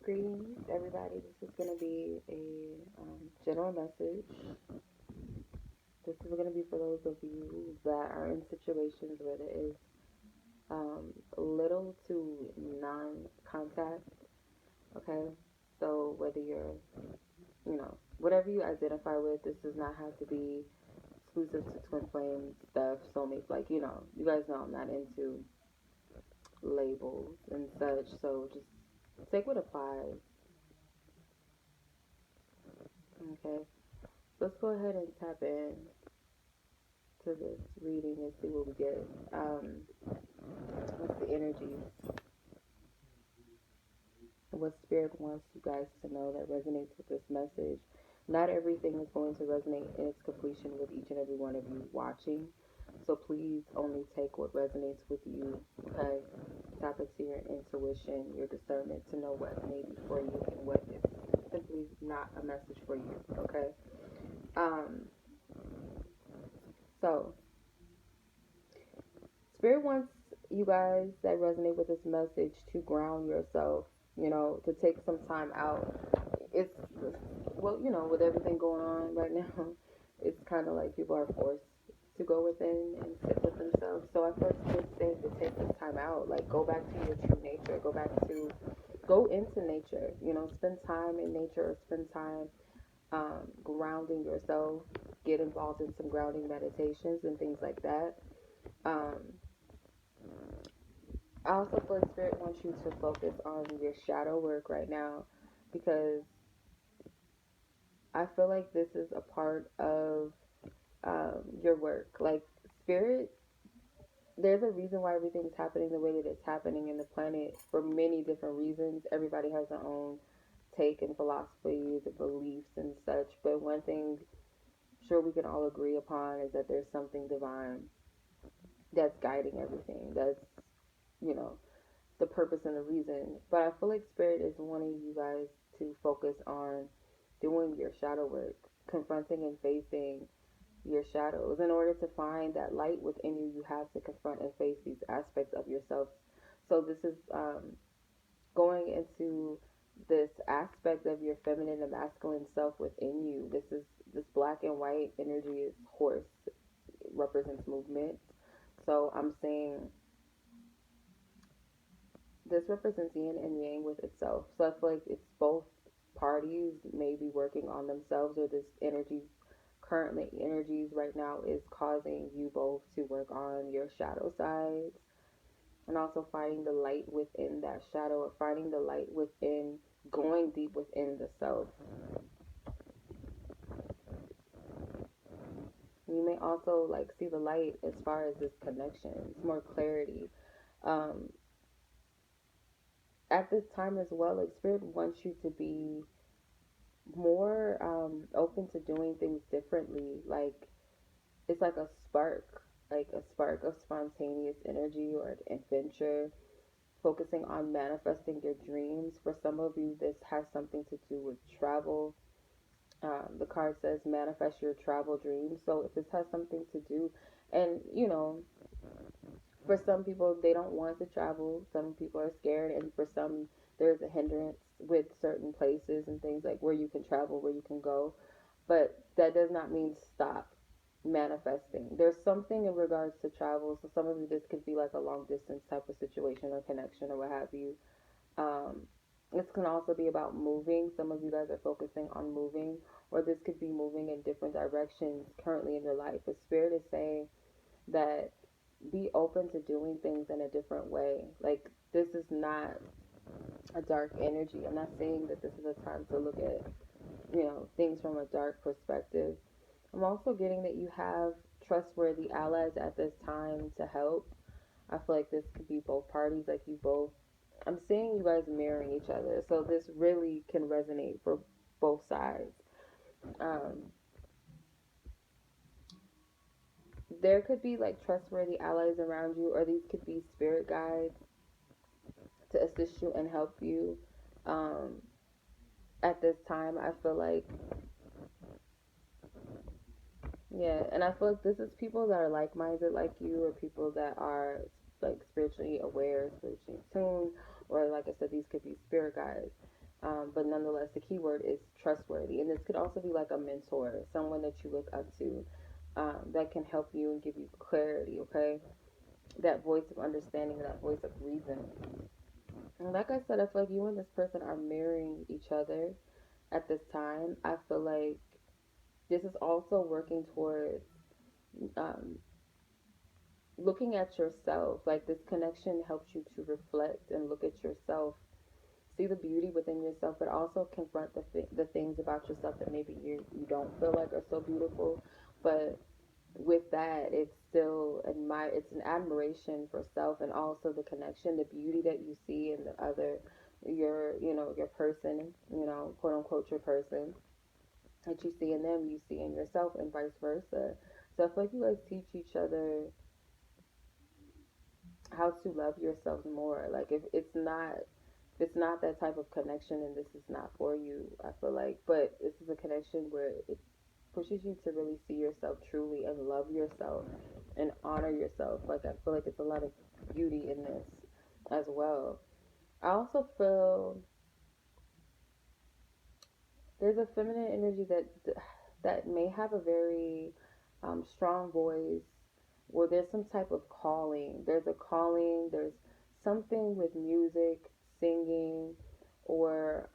Greetings, everybody. This is going to be a general message. This is going to be for those of you that are in situations where there is little to non contact. Okay? So, whether you're, whatever you identify with, this does not have to be exclusive to twin flame stuff, soulmates. Like, you guys know I'm not into labels and such. So, just take what applies. Okay? Let's go ahead and tap in to this reading and see what we get. What's the energy? What spirit wants you guys to know that resonates with this message? Not everything is going to resonate in its completion with each and every one of you watching. So please only take what resonates with you, okay? Tap into your intuition, your discernment to know what may be for you and what is simply not a message for you, okay? So Spirit wants you guys that resonate with this message to ground yourself, to take some time out. It's, well, with everything going on right now, it's kind of like people are forced to go within and sit with themselves. So I feel it's saying to take this time out, like go back to your true nature, go into nature, spend time in nature or spend time grounding yourself, get involved in some grounding meditations and things like that. Um, I also feel like Spirit wants you to focus on your shadow work right now because I feel like this is a part of your work. Like, Spirit, there's a reason why everything's happening the way that it's happening in the planet for many different reasons. Everybody has their own take and philosophies and beliefs and such. But one thing, sure, we can all agree upon is that there's something divine that's guiding everything. That's, you know, the purpose and the reason. But I feel like Spirit is wanting you guys to focus on doing your shadow work, confronting and facing your shadows. In order to find that light within you, you have to confront and face these aspects of yourself. So this is going into this aspect of your feminine and masculine self within you. This black and white energy is horse. It represents movement. So I'm saying this represents yin and yang with itself. So I feel like it's both parties may be working on themselves, or this energies right now is causing you both to work on your shadow sides and also finding the light within that shadow, or finding the light within, going deep within the self. You may also like see the light as far as this connection. It's more clarity. Um, at this time as well, like Spirit wants you to be more open to doing things differently. Like, it's like a spark of spontaneous energy or adventure, focusing on manifesting your dreams. For some of you, this has something to do with travel. The card says manifest your travel dreams. So if this has something to do, and for some people, they don't want to travel. Some people are scared, and for some, there's a hindrance with certain places and things like where you can travel, where you can go. But that does not mean stop manifesting. There's something in regards to travel. So some of you, this could be like a long distance type of situation or connection or what have you. Um, this can also be about moving. Some of you guys are focusing on moving, or this could be moving in different directions currently in your life. But Spirit is saying that be open to doing things in a different way. Like, this is not a dark energy. I'm not saying that this is a time to look at, things from a dark perspective. I'm also getting that you have trustworthy allies at this time to help. I feel like this could be both parties, like you both. I'm seeing you guys mirroring each other, so this really can resonate for both sides. Um, there could be like trustworthy allies around you, or these could be spirit guides to assist you and help you. Um, at this time, I feel like, yeah, and I feel like this is people that are like minded like you, or people that are like spiritually aware, spiritually tuned, or like I said, these could be spirit guides. But nonetheless, the key word is trustworthy. And this could also be like a mentor, someone that you look up to, that can help you and give you clarity, okay? That voice of understanding, that voice of reason. And like I said, I feel like you and this person are mirroring each other at this time. I feel like this is also working towards um, looking at yourself. Like this connection helps you to reflect and look at yourself, see the beauty within yourself, but also confront the things about yourself that maybe you don't feel like are so beautiful. But with that, it's still it's an admiration for self, and also the connection, the beauty that you see in the other, your person, quote unquote your person, that you see in them, you see in yourself, and vice versa. So I feel like you guys teach each other how to love yourselves more. Like if it's not that type of connection, and this is not for you, I feel like. But this is a connection where it pushes you to really see yourself truly and love yourself and honor yourself. Like I feel like it's a lot of beauty in this as well. I also feel there's a feminine energy that may have a very strong voice, or there's some type of calling. There's a calling. There's something with music, singing, or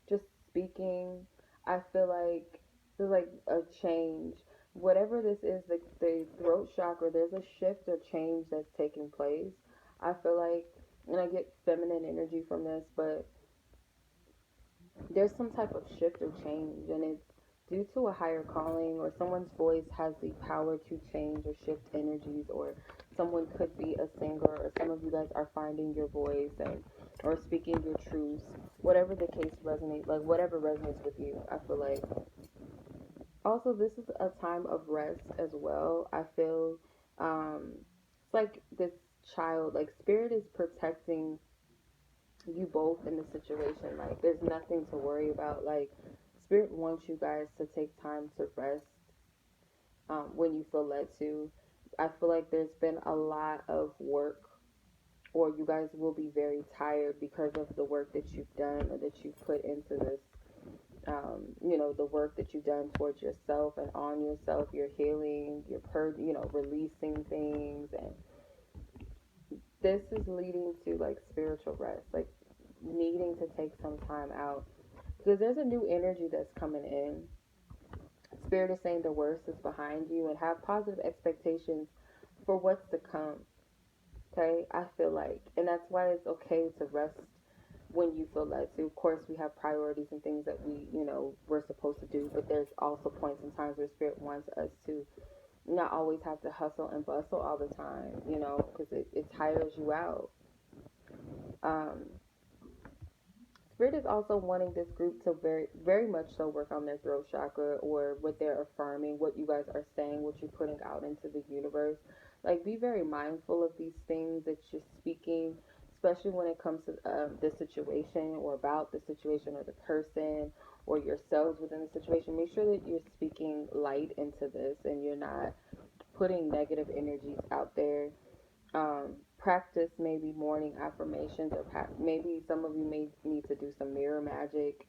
just speaking. I feel like there's like a change. Whatever this is, the throat chakra, there's a shift or change that's taking place. I feel like, and I get feminine energy from this, but there's some type of shift or change, and it's due to a higher calling, or someone's voice has the power to change or shift energies, or someone could be a singer, or some of you guys are finding your voice and or speaking your truths. Whatever the case resonates, like whatever resonates with you, I feel like. Also, this is a time of rest as well. I feel it's like this child, like spirit is protecting you both in the situation. Like there's nothing to worry about. Like spirit wants you guys to take time to rest when you feel led to. I feel like there's been a lot of work, or you guys will be very tired because of the work that you've done or that you've put into this. The work that you've done towards yourself and on yourself, your healing, releasing things, and this is leading to like spiritual rest, like needing to take some time out, because there's a new energy that's coming in. Spirit is saying the worst is behind you, and have positive expectations for what's to come. Okay, I feel like, and that's why it's okay to rest when you feel led to. Of course, we have priorities and things that we're supposed to do, but there's also points and times where Spirit wants us to not always have to hustle and bustle all the time, because it tires you out. Um, Spirit is also wanting this group to very, very much so work on their throat chakra, or what they're affirming, what you guys are saying, what you're putting out into the universe. Like, be very mindful of these things that you're speaking, especially when it comes to the situation, or about the situation, or the person, or yourselves within the situation. Make sure that you're speaking light into this, and you're not putting negative energies out there. Practice maybe morning affirmations, or maybe some of you may need to do some mirror magic.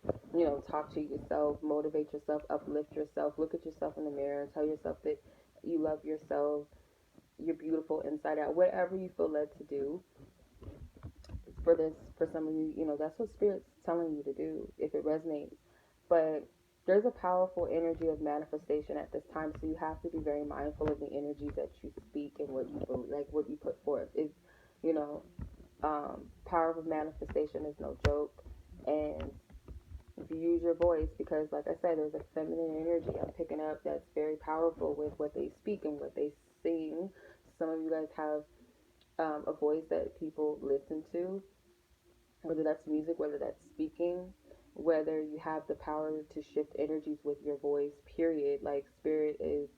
Talk to yourself, motivate yourself, uplift yourself, look at yourself in the mirror, tell yourself that you love yourself, you're beautiful inside out. Whatever you feel led to do for some of you, that's what Spirit's telling you to do if it resonates. But there's a powerful energy of manifestation at this time, so you have to be very mindful of the energies that you speak, and what you like, what you put forth is, you know, power of manifestation is no joke. And if you use your voice, because like I said, there's a feminine energy I'm picking up that's very powerful with what they speak and what they sing. Some of you guys have a voice that people listen to, whether that's music, whether that's speaking, whether you have the power to shift energies with your voice, period. Like Spirit is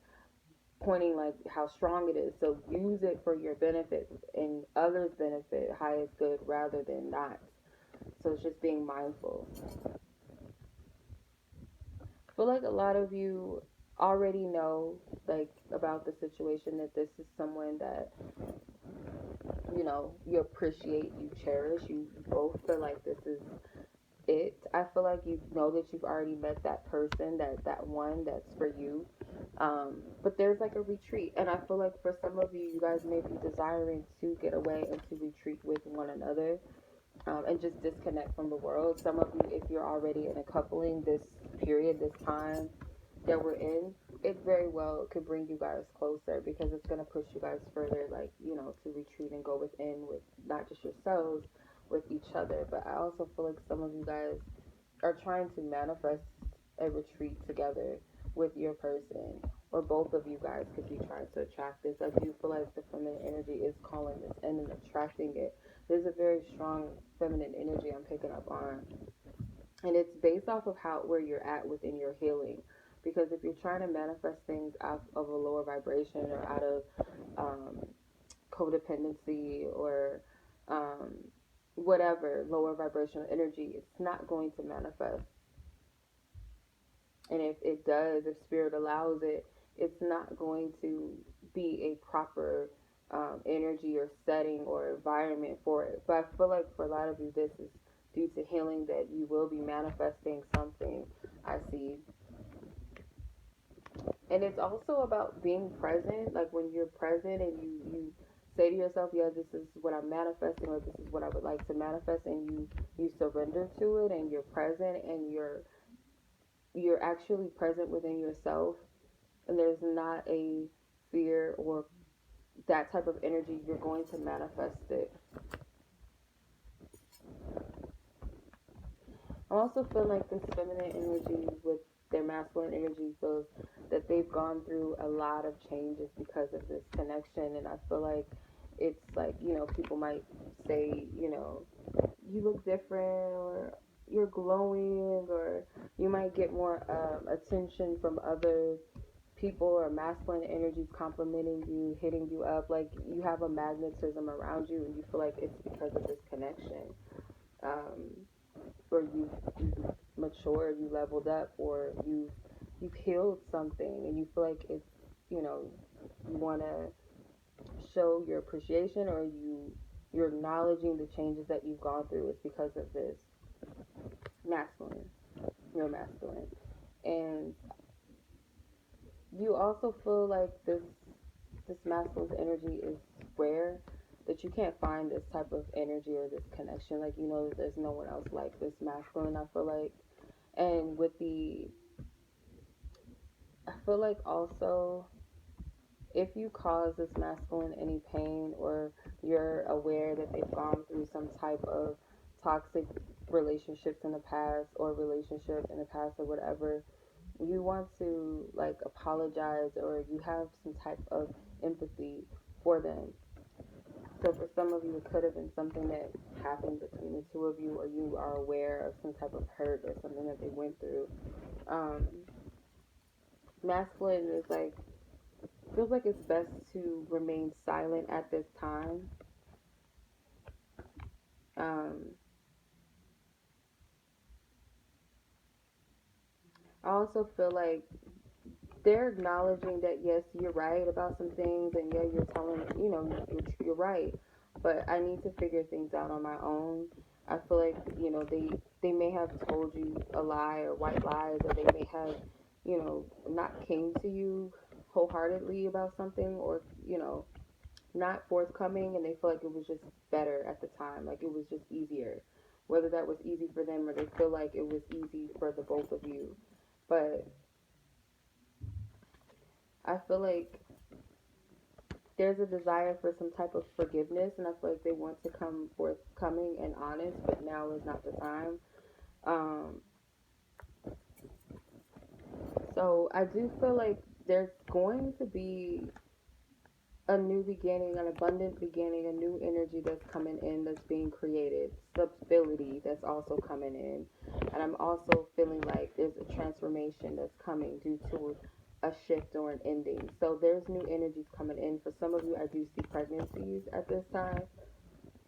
pointing like how strong it is. So use it for your benefit and others' benefit, highest good rather than not. So it's just being mindful. I feel like a lot of you already know, like, about the situation, that this is someone that you appreciate, you cherish, you both feel like this is it. I feel like you know that you've already met that person, that one that's for you. But there's like a retreat, and I feel like for some of you, you guys may be desiring to get away and to retreat with one another, and just disconnect from the world. Some of you, if you're already in a coupling, this period, this time that we're in, it very well could bring you guys closer, because it's going to push you guys further, like, to retreat and go within with not just yourselves, with each other. But I also feel like some of you guys are trying to manifest a retreat together with your person, or both of you guys could be trying to attract this. I do feel like the feminine energy is calling this in and attracting it. There's a very strong feminine energy I'm picking up on, and it's based off of where you're at within your healing. Because if you're trying to manifest things out of a lower vibration, or out of codependency, or um, whatever lower vibrational energy, it's not going to manifest. And if it does, if spirit allows it, it's not going to be a proper energy or setting or environment for it. But I feel like for a lot of you, this is due to healing, that you will be manifesting something, I see. And it's also about being present. Like when you're present and you say to yourself, yeah, this is what I'm manifesting, or this is what I would like to manifest, and you surrender to it, and you're present, and you're actually present within yourself, and there's not a fear or that type of energy, you're going to manifest it. I also feel like this feminine energy with their masculine energy feels that they've gone through a lot of changes because of this connection. And I feel like it's like, people might say, you look different, or you're glowing, or you might get more attention from other people, or masculine energies complimenting you, hitting you up. Like you have a magnetism around you, and you feel like it's because of this connection. Or you've matured, you leveled up, or you've healed something, and you feel like it's, you want to show your appreciation, or you're acknowledging the changes that you've gone through. It's because of this masculine. You're masculine. And you also feel like this masculine energy is rare, that you can't find this type of energy or this connection. Like, that there's no one else like this masculine, I feel like. And I feel like also, if you cause this masculine any pain, or you're aware that they've gone through some type of toxic relationships in the past, or relationship in the past, or whatever, you want to like apologize, or you have some type of empathy for them. So for some of you, it could have been something that happened between the two of you, or you are aware of some type of hurt or something that they went through. Masculine is like, feels like it's best to remain silent at this time. I also feel like they're acknowledging that, yes, you're right about some things, and yeah, you're telling, you're right, but I need to figure things out on my own. I feel like, they may have told you a lie, or white lies, or they may have, not came to you wholeheartedly about something, or, not forthcoming, and they feel like it was just better at the time, like it was just easier. Whether that was easy for them, or they feel like it was easy for the both of you. But I feel like there's a desire for some type of forgiveness, and I feel like they want to come forthcoming and honest, but now is not the time. So I do feel like there's going to be a new beginning, an abundant beginning, a new energy that's coming in, that's being created, stability that's also coming in. And I'm also feeling like there's a transformation that's coming due to a shift or an ending. So there's new energies coming in. For some of you, I do see pregnancies at this time,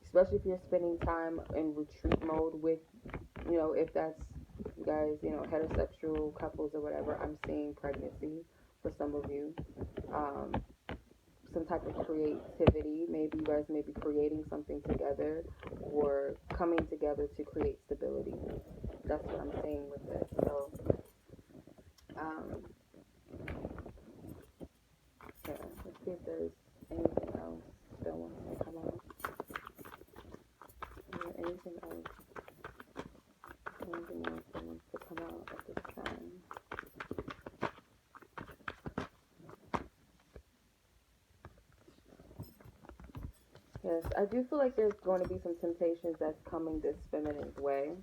especially if you're spending time in retreat mode with, if that's you guys, heterosexual couples or whatever. I'm seeing pregnancy for some of you. some type of creativity. Maybe you guys may be creating something together or coming together to create stability. That's what I'm saying with this. So, yeah, let's see if there's anything else that wants to come out. Is there anything else? Anything else that wants to come out at this time? Yes, I do feel like there's going to be some temptations that's coming this feminine's way.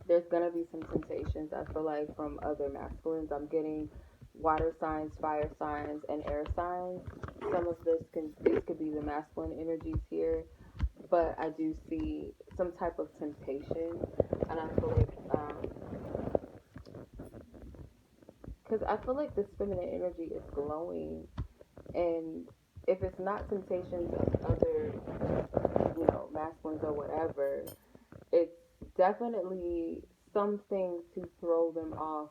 There's going to be some temptations, I feel like, from other masculines. I'm getting water signs, fire signs, and air signs. Some of these could be the masculine energies here, but I do see some type of temptation, and I feel like, because I feel like this feminine energy is glowing, and if it's not temptations of other, masculines or whatever, it's definitely something to throw them off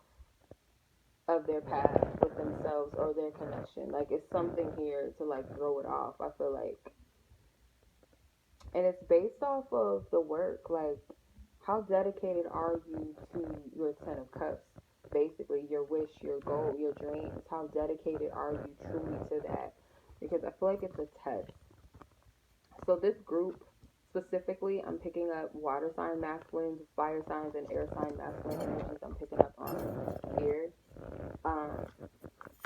of their path with themselves or their connection. Like, it's something here to, like, throw it off, I feel like. And it's based off of the work. Like, how dedicated are you to your 10 of cups? Basically, your wish, your goal, your dreams. How dedicated are you truly to that? Because I feel like it's a test. So this group, specifically, I'm picking up water sign masculines, fire signs, and air sign masculine energies. I'm picking up on here.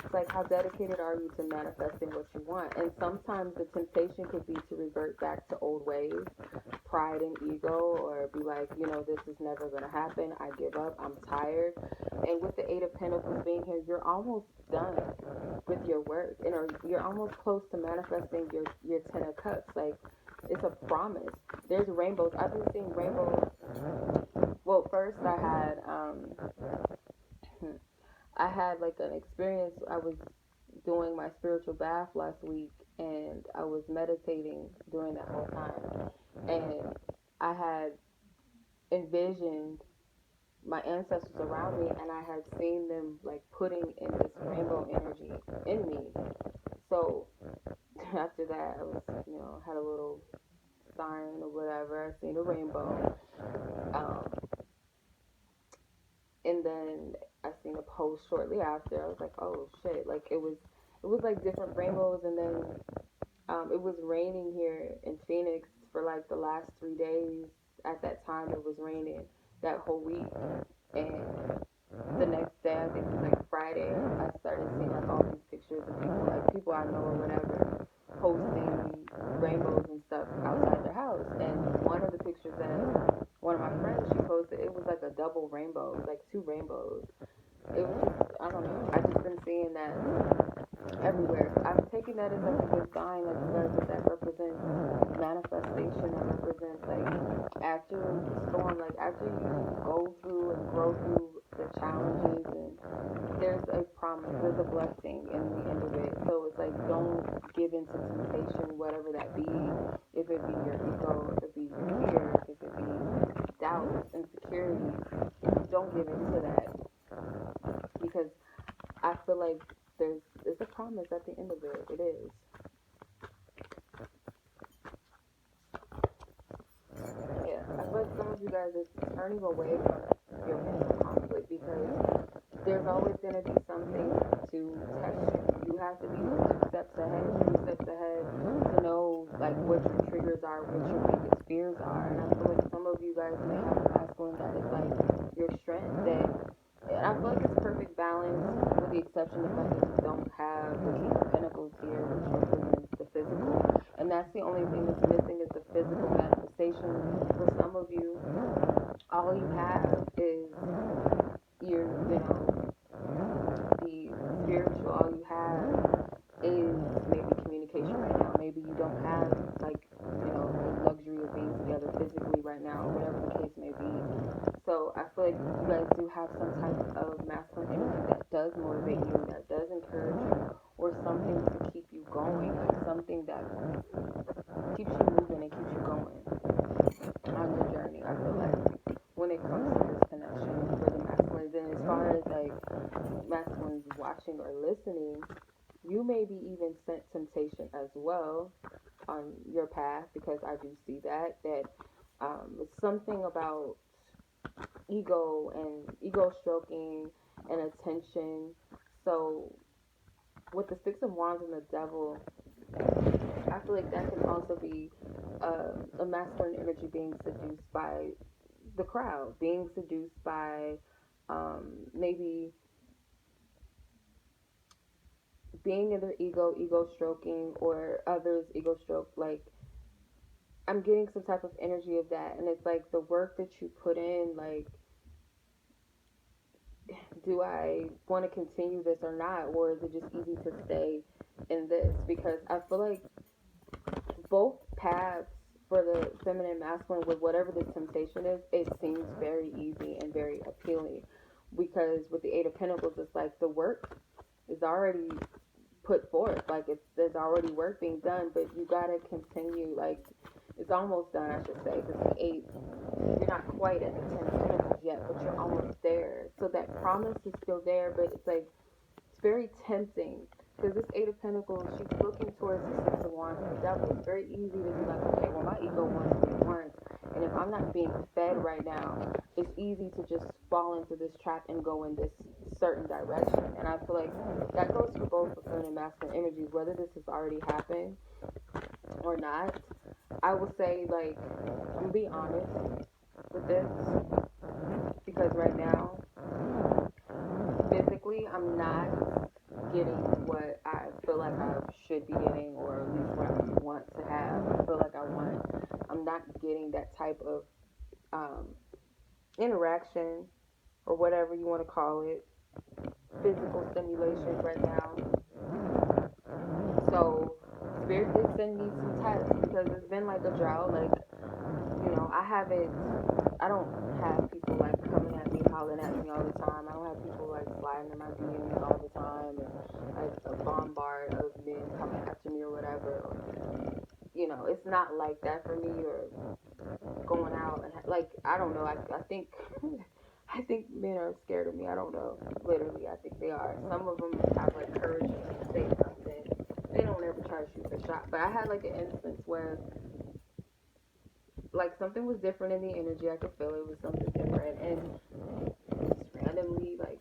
It's like, how dedicated are you to manifesting what you want? And sometimes the temptation could be to revert back to old ways, pride and ego, or be like, this is never going to happen. I give up. I'm tired. And with the 8 of Pentacles being here, you're almost done with your work, and you're almost close to manifesting your 10 of Cups. Like, it's a promise. There's rainbows. I've been seeing rainbows. Well, first I had like an experience. I was doing my spiritual bath last week, and I was meditating during that whole time, and I had envisioned my ancestors around me, and I had seen them like putting in this rainbow energy in me. So after that, I was, had a little sign or whatever. I seen a rainbow, and then I seen a post shortly after. I was like, oh shit! Like, it was like different rainbows, and then it was raining here in Phoenix for like the last 3 days. At that time, it was raining that whole week, and the next day, I think it was like Friday, I started seeing like all these pictures of people I know or whatever, posting rainbows and stuff outside their house. And one of the pictures that one of my friends, she posted, it was like a double rainbow, like 2 rainbows. It was just, I don't know, I just been seeing that everywhere. I'm taking that as like a good sign, like, you guys, that represents manifestation, that represents like after the storm, like after you go through and grow through the challenges, and there's a promise, there's a blessing in the end of it. So it's like, don't give into temptation, whatever that be. If it be your ego, if it be your fear, if it be doubts, insecurities, don't give into that, because I feel like there's a promise at the end of it. It is. Yeah, I feel like some of you guys are turning away from your mental conflict, because there's always going to be something to test you. You have to be 2 steps ahead, 3 steps ahead, to know like what your triggers are, what your biggest fears are. And I feel like some of you guys may have a masculine that is like your strength, and I feel like it's perfect balance, with the exception of the fact that you don't have the King of Pentacles here, which represents the physical. And that's the only thing that's missing, is the physical manifestation. For some of you, all you have is your, the spiritual. All you have is maybe communication right now. Maybe you don't have like, the luxury of being together physically right now, or whatever the case may be. So I feel like you guys do have some type of masculine energy that does motivate you, that does encourage you, or something to keep you going, like something that keeps you moving and keeps you going on your journey. I feel like when it comes to this connection for the masculines, and as far as like masculines watching or listening, you may be even sent temptation as well on your path, because I do see that it's something about ego and ego stroking and attention. So with the Six of Wands and the Devil, I feel like that can also be a masculine energy being seduced by the crowd, being seduced by maybe being in their ego stroking, or others ego stroke. Like, I'm getting some type of energy of that, and it's like the work that you put in, like, do I want to continue this or not, or is it just easy to stay in this? Because I feel like both paths for the feminine masculine, with whatever this temptation is, it seems very easy and very appealing, because with the Eight of Pentacles, it's like the work is already put forth, like there's already work being done, but you gotta continue. Like, it's almost done, I should say, because the eight, you're not quite at the 10 of Pentacles yet, but you're almost there. So that promise is still there, but it's like, it's very tempting, because this Eight of Pentacles, she's looking towards the Six of Wands and the Devil. It's very easy to be like, okay, well, my ego wants what it wants, and if I'm not being fed right now, it's easy to just fall into this trap and go in this certain direction. And I feel like that goes for both the feminine and masculine energies, whether this has already happened or not. I will say, like, I'm gonna be honest with this, because right now, physically, I'm not getting what I feel like I should be getting, or at least what I want to have. I feel like I'm not getting that type of interaction, or whatever you want to call it, physical stimulation right now. So Spirit did send me some tests, because it's been like a drought. Like, I don't have people like coming at me, hollering at me all the time. I don't have people like sliding in my DMs all the time, and like a bombard of men coming after me or whatever. It's not like that for me, or going out and like, I don't know. I think I think men are scared of me. I don't know. Literally, I think they are. Some of them have like courage to say something. They don't ever try to shoot their shot. But I had like an instance where like something was different in the energy. I could feel it was something different, and just randomly, like,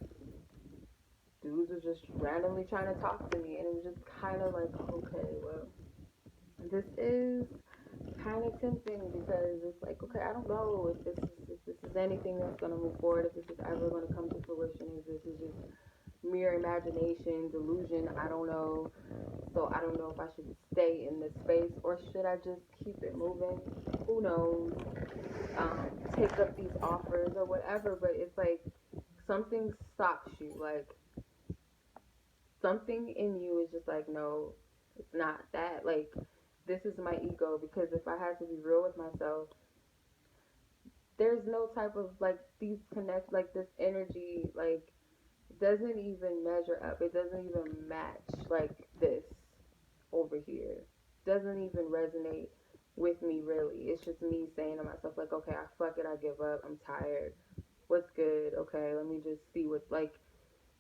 dudes was just randomly trying to talk to me, and it was just kind of like, okay, well, this is kind of tempting, because it's like, okay, I don't know if this is anything that's gonna move forward, if this is ever gonna come to fruition, if this is just mere imagination, delusion, I don't know. So I don't know if I should stay in this space, or should I just keep it moving? Who knows? Take up these offers or whatever, but it's like something stops you. Like, something in you is just like, no, it's not that. Like, this is my ego, because if I had to be real with myself, there's no type of like these connect, like this energy, like, doesn't even measure up. It doesn't even match like this over here. Doesn't even resonate with me, really. It's just me saying to myself, like, okay, I fuck it, I give up, I'm tired. What's good? Okay, let me just see what's like.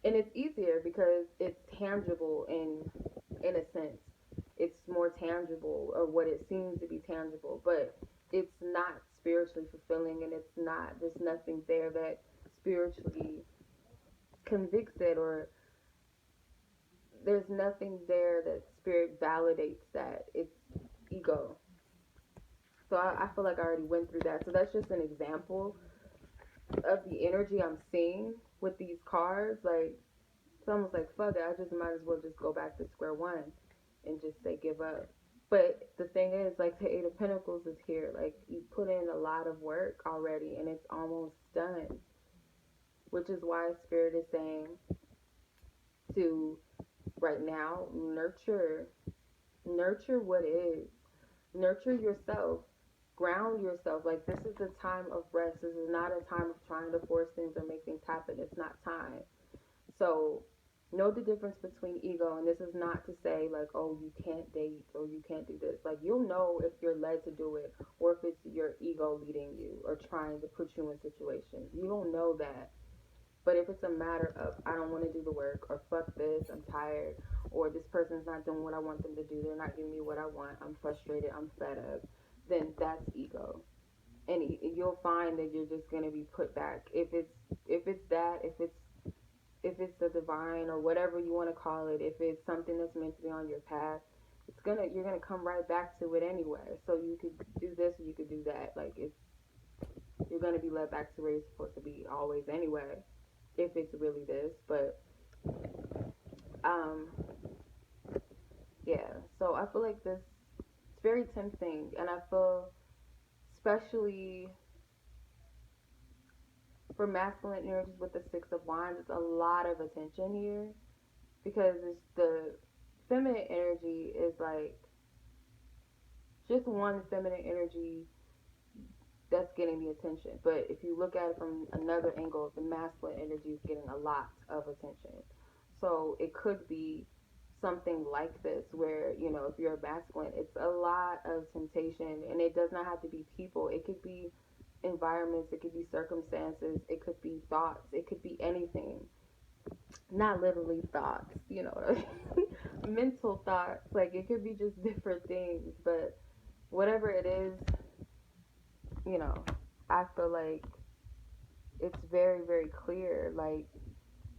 And it's easier because it's tangible in a sense. It's more tangible, or what it seems to be tangible, but it's not spiritually fulfilling, and it's not, there's nothing there that spiritually convicts it, or there's nothing there that spirit validates that. It's ego. So I feel like I already went through that. So that's just an example of the energy I'm seeing with these cards. Like, it's almost like, fuck it, I just might as well just go back to square one and just say give up. But the thing is, like, the Eight of Pentacles is here. Like, you put in a lot of work already, and it's almost done. Which is why Spirit is saying to, right now, nurture what is. Nurture yourself. Ground yourself. Like, this is a time of rest. This is not a time of trying to force things or make things happen. It's not time. So know the difference between ego, and this is not to say like, oh, you can't date or you can't do this. Like, you'll know if you're led to do it, or if it's your ego leading you or trying to put you in situations. You don't know that. But if it's a matter of I don't want to do the work, or fuck this, I'm tired, or this person's not doing what I want them to do, they're not giving me what I want, I'm frustrated, I'm fed up, then that's ego. And you'll find that you're just gonna be put back. If it's that, if it's the divine or whatever you want to call it, if it's something that's meant to be on your path, you're gonna come right back to it anyway. So you could do this or you could do that. Like you're gonna be led back to where you're supposed to be always anyway, if it's really this. But um yeah, so I feel like this it's very tempting, and I feel especially for masculine energies with the Six of Wands, it's a lot of attention here because it's the feminine energy is like just one feminine energy that's getting the attention. But if you look at it from another angle, the masculine energy is getting a lot of attention. So it could be something like this where, if you're a masculine, it's a lot of temptation, and it does not have to be people. It could be environments, it could be circumstances, it could be thoughts, it could be anything. Not literally thoughts, mental thoughts. Like it could be just different things, but whatever it is, you know, I feel like it's very, very clear, like,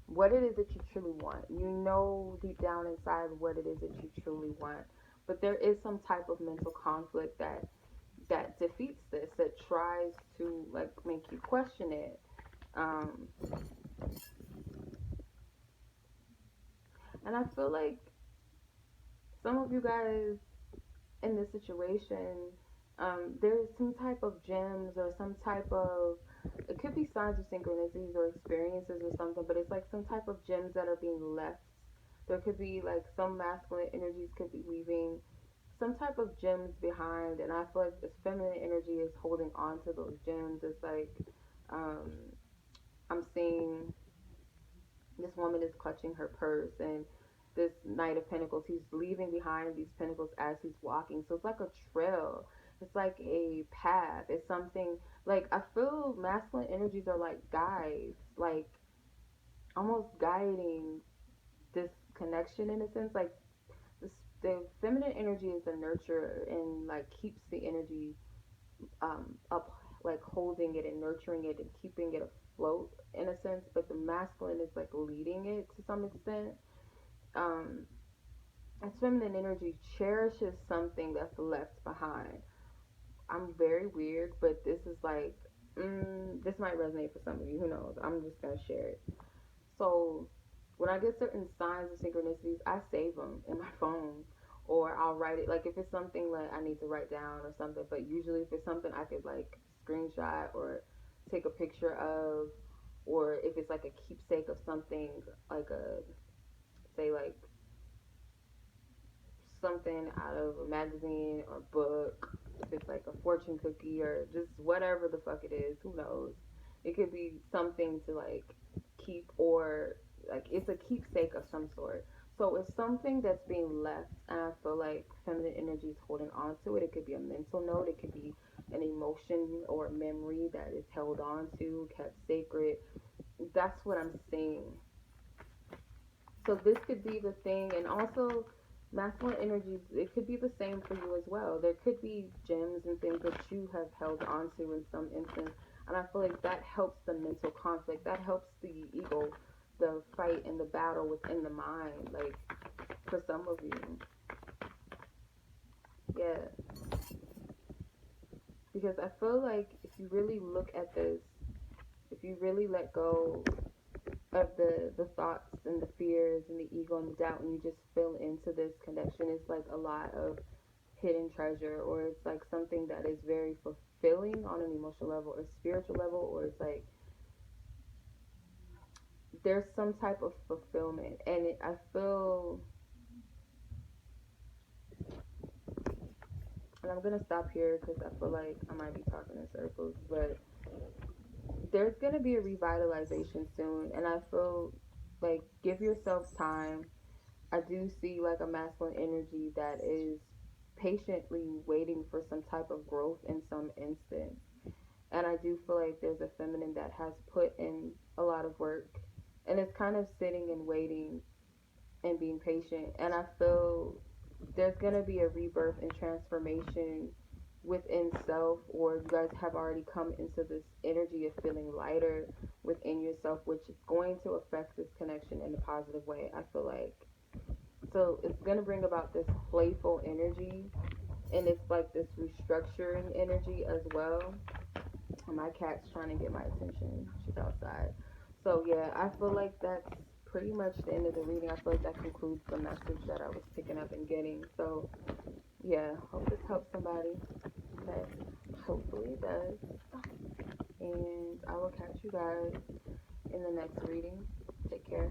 what it is that you truly want. You know deep down inside what it is that you truly want. But there is some type of mental conflict that defeats this, that tries to, like, make you question it. Um, and I feel like some of you guys in this situation, there's some type of gems or some type of, it could be signs of synchronicities or experiences or something, but it's like some type of gems that are being left. There could be like some masculine energies could be leaving some type of gems behind, and I feel like this feminine energy is holding on to those gems. It's like, um, I'm seeing this woman is clutching her purse, and this Knight of Pentacles, he's leaving behind these pentacles as he's walking. So it's like a trail. It's like a path. It's something like, I feel masculine energies are like guides, like almost guiding this connection in a sense. Like this, the feminine energy is the nurturer and like keeps the energy up, like holding it and nurturing it and keeping it afloat in a sense. But the masculine is like leading it to some extent. um and feminine energy cherishes something that's left behind. I'm very weird, but this is like, this might resonate for some of you. Who knows? I'm just gonna share it. So when I get certain signs of synchronicities, I save them in my phone, or I'll write it. Like if it's something like I need to write down or something, but usually if it's something I could like screenshot or take a picture of, or if it's like a keepsake of something, like a, say like something out of a magazine or book, if it's like a fortune cookie or just whatever the fuck it is, who knows? It could be something to like keep, or like it's a keepsake of some sort. So it's something that's being left, and I feel like feminine energy is holding on to it. It could be a mental note, it could be an emotion or a memory that is held on to, kept sacred. That's what I'm seeing. So this could be the thing, and also masculine energies, it could be the same for you as well. There could be gems and things that you have held onto in some instance, and I feel like that helps the mental conflict. That helps the ego, the fight and the battle within the mind. Like for some of you, yeah, because I feel like if you really look at this, if you really let go of the thoughts and the fears and the ego and the doubt, and you just fill into this connection, it's like a lot of hidden treasure, or it's like something that is very fulfilling on an emotional level or spiritual level, or it's like there's some type of fulfillment. And I feel, and I'm gonna stop here because I feel like I might be talking in circles, but there's gonna be a revitalization soon, and I feel like give yourself time. I do see like a masculine energy that is patiently waiting for some type of growth in some instance. And I do feel like there's a feminine that has put in a lot of work and it's kind of sitting and waiting and being patient. And I feel there's going to be a rebirth and transformation within self, or you guys have already come into this energy of feeling lighter within yourself, which is going to affect this connection in a positive way. I feel like so it's going to bring about this playful energy, and it's like this restructuring energy as well. My cat's trying to get my attention. She's outside. So yeah, I feel like that's pretty much the end of the reading. I feel like that concludes the message that I was picking up and getting. So yeah, hope this helps somebody. Okay, hopefully it does. And I will catch you guys in the next reading. Take care.